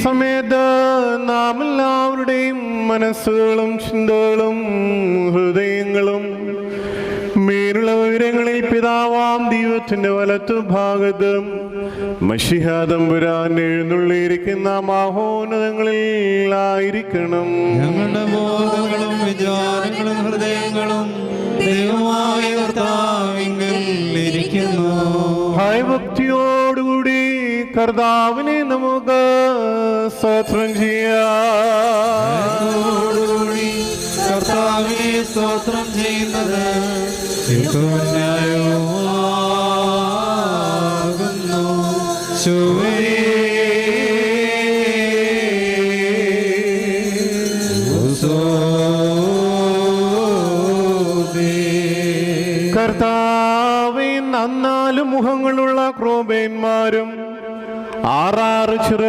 സമയത്ത് നാം എല്ലാവരുടെയും മനസ്സുകളും ചിന്തകളും ഹൃദയങ്ങളും മേലുള്ള വിവരങ്ങളിൽ പിതാവാം ദൈവത്തിന്റെ വലത്തുഭാഗത്ത് മശിഹാ തമ്പുരാൻ എഴുന്നള്ളിയിരിക്കുന്ന മഹോന്നതങ്ങളിൽ ആയിരിക്കണം. ഞങ്ങളുടെ ബോധങ്ങളും വിചാരങ്ങളും ഹൃദയങ്ങളും ദൈവമായ കർത്താവിങ്കൽ ഇരിക്കുന്നു. ഭയഭക്തിയോടുകൂടി കർത്താവിനെ നമുക്ക് സ്തോത്രം ചെയ്യാം. കർത്താവിനെ സ്തോത്രം ചെയ്യുന്നത് ന്യായവുമാകുന്നു. കർത്താവേ, 4 മുഖങ്ങളുള്ള ക്രോബേന്മാരും 6 ചിറ